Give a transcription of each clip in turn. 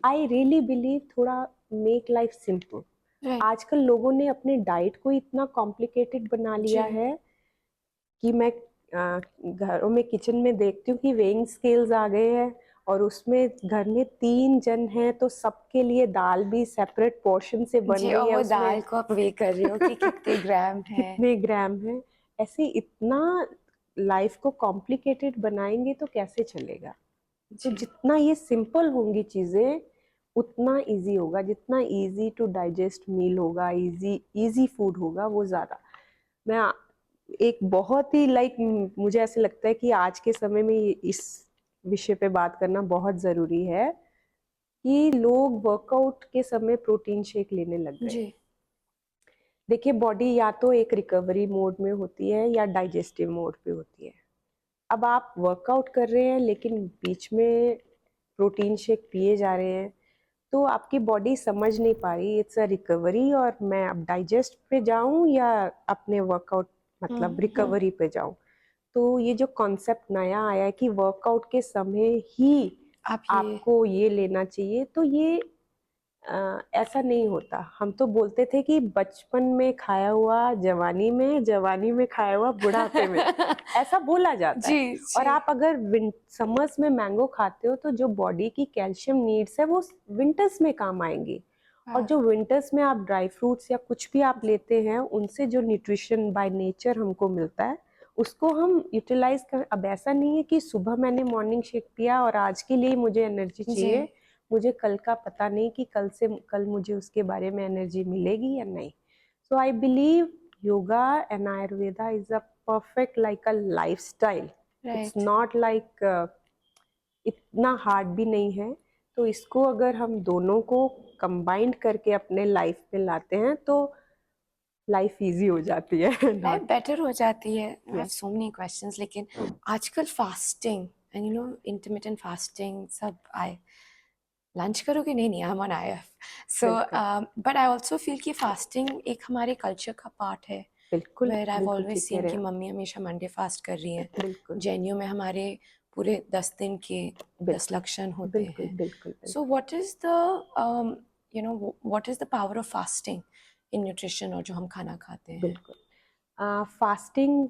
I really believe थोड़ा make life simple. Right. आजकल लोगों ने अपने डाइट को इतना कॉम्प्लिकेटेड बना लिया जी। है कि मैं घरों में किचन में देखती हूँ कि वेइंग स्केल्स आ गए हैं और उसमें घर में 3 जन हैं तो सबके लिए दाल भी सेपरेट पोर्शन से बन जी, रही और है वो उसमें दाल को आप वे कर रहे हो कि कितने ग्राम है। कितने ग्राम है। ऐसे इतना लाइफ को कॉम्प्लिकेटेड बनाएंगे तो कैसे चलेगा। तो जी। जितना ये सिंपल होंगी चीजें उतना इजी होगा, जितना इजी टू डाइजेस्ट मील होगा, इजी इजी फूड होगा वो ज्यादा। मैं एक बहुत ही मुझे ऐसे लगता है कि आज के समय में इस विषय पे बात करना बहुत जरूरी है कि लोग वर्कआउट के समय प्रोटीन शेक लेने लग गए। जी। देखिए बॉडी या तो एक रिकवरी मोड में होती है या डाइजेस्टिव मोड पे होती है। अब आप वर्कआउट कर रहे हैं लेकिन बीच में प्रोटीन शेक पिए जा रहे हैं तो आपकी बॉडी समझ नहीं पा रही इट्स अ रिकवरी और मैं अब डाइजेस्ट पे जाऊं या अपने वर्कआउट मतलब रिकवरी पे जाऊं। तो ये जो कॉन्सेप्ट नया आया है कि वर्कआउट के समय ही आप ये आपको ये लेना चाहिए, तो ये ऐसा नहीं होता। हम तो बोलते थे कि बचपन में खाया हुआ जवानी में, जवानी में खाया हुआ बुढ़ापे में, ऐसा बोला जाता है। जी। और जी। आप अगर समर्स में मैंगो खाते हो तो जो बॉडी की कैल्शियम नीड्स है वो विंटर्स में काम आएंगी। और हाँ। जो विंटर्स में आप ड्राई फ्रूट्स या कुछ भी आप लेते हैं उनसे जो न्यूट्रिशन बाय नेचर हमको मिलता है उसको हम यूटिलाइज कर। अब ऐसा नहीं है कि सुबह मैंने मॉर्निंग शेक पिया और आज के लिए मुझे एनर्जी जी। चाहिए, मुझे कल का पता नहीं कि कल मुझे उसके बारे में एनर्जी मिलेगी या नहीं। So I believe yoga and Ayurveda is a perfect like a lifestyle. It's right. Not like इतना हार्ड भी नहीं है। तो इसको अगर हम दोनों को कंबाइंड करके अपने लाइफ में लाते हैं तो लाइफ इजी हो जाती है लाइफ नॉट। बेटर हो जाती है। I have yes. So many questions, लेकिन आजकल फास्टिंग एंड इंटरमिटेंट फास्टिंग सब आए। लंच करोगे? नहीं, नहीं, आई एम ऑन आईएफ। सो बिल्कुल बट आई ऑल्सो फील कि फास्टिंग एक हमारे कल्चर का पार्ट है। बिल्कुल वेयर आई बिल्कुल ऑलवेज ठीक कह सीन रहे कि हैं मम्मी हमेशा मंडे फास्ट कर रही हैं। आप। बिल्कुल जैनियों में हमारे पूरे 10 दिन के 10 बिल्कुल लक्षण होते बिल्कुल हैं। बिल्कुल सो बिल्कुल what is the power of fasting in nutrition और जो हम खाना खाते हैं? बिल्कुल। फास्टिंग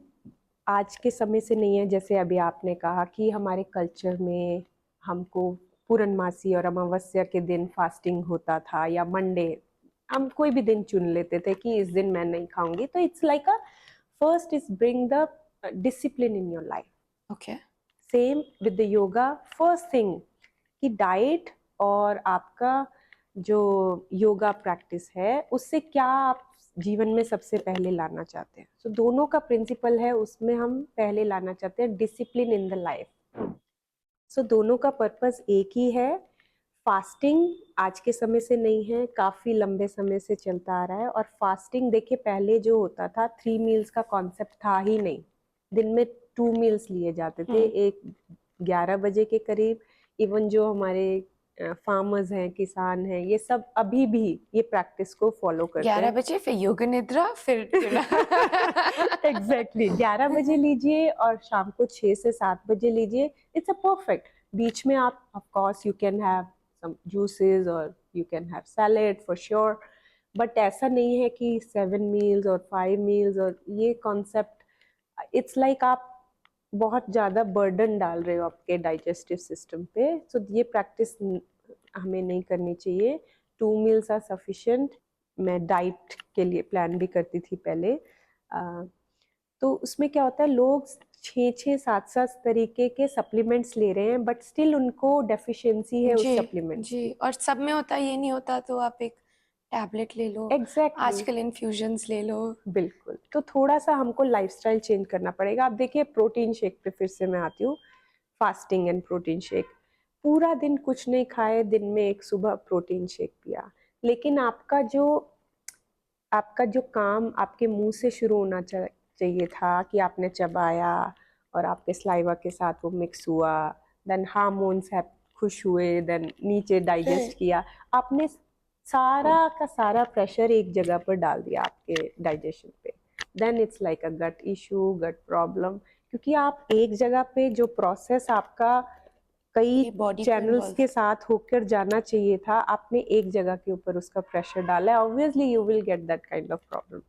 आज के समय से नहीं है, जैसे अभी आपने कहा कि हमारे कल्चर में हमको पूर्णमासी और अमावस्या के दिन फास्टिंग होता था या मंडे हम कोई भी दिन चुन लेते थे कि इस दिन मैं नहीं खाऊंगी। तो it's like a first is bring the discipline in your life. Okay. Same with the yoga. First thing कि डाइट और आपका जो योगा प्रैक्टिस है उससे क्या आप जीवन में सबसे पहले लाना चाहते हैं। सो दोनों का प्रिंसिपल है, उसमें हम पहले लाना चाहते हैं डिसिप्लिन इन द लाइफ। सो दोनों का पर्पस एक ही है। फास्टिंग आज के समय से नहीं है, काफी लंबे समय से चलता आ रहा है। और फास्टिंग देखिए पहले जो होता था 3 मील्स का कॉन्सेप्ट था ही नहीं। दिन में 2 मील्स लिए जाते थे, एक 11 बजे के करीब। इवन जो हमारे फार्मर्स हैं, किसान हैं, ये सब अभी भी ये प्रैक्टिस को फॉलो करते 11 बजे फिर योग निद्रा फिर एग्जैक्टली 11 बजे लीजिए और शाम को 6 से 7 बजे लीजिए। It's a perfect. बीच में आप of course you can have some juices और you can have salad for sure. But ऐसा नहीं है कि 7 मील्स और 5 मील्स और ये कॉन्सेप्ट इट्स लाइक आप बहुत ज्यादा बर्डन डाल रहे हो आपके डाइजेस्टिव सिस्टम पे। सो ये प्रैक्टिस हमें नहीं करनी चाहिए। 2 मील्स आर सफिशिएंट। मैं डाइट के लिए प्लान भी करती थी पहले। तो उसमें क्या होता है, लोग 6-6 7-7 तरीके के सप्लीमेंट्स ले रहे हैं बट स्टिल उनको डेफिशिएंसी है उस जी। सप्लीमेंट्स जी, की। और सब में होता, ये नहीं होता तो आप एक टैबलेट ले लो। एग्जैक्टली आजकल इन्फ्यूजन्स ले लो। बिल्कुल। तो थोड़ा सा हमको लाइफस्टाइल चेंज करना पड़ेगा। अब देखिए प्रोटीन शेक पे फिर से मैं आती हूँ। फास्टिंग एंड प्रोटीन शेक, पूरा दिन कुछ नहीं खाए, दिन में एक सुबह प्रोटीन शेक पिया, लेकिन आपका जो काम आपके मुंह से शुरू होना चाहिए था कि आपने चबाया और आपके सलाइवा के साथ वो मिक्स हुआ, देन हार्मोन्स है खुश हुए, देन नीचे डाइजेस्ट किया। आपने सारा का सारा प्रेशर एक जगह पर डाल दिया आपके डाइजेशन पे। Then it's like a gut issue, gut problem. क्योंकि आप एक जगह पे जो प्रोसेस आपका कई बॉडी को चैनल्स involve के साथ होकर जाना चाहिए था, आपने एक जगह के ऊपर उसका प्रेशर डाला है, obviously you will get that kind of problem.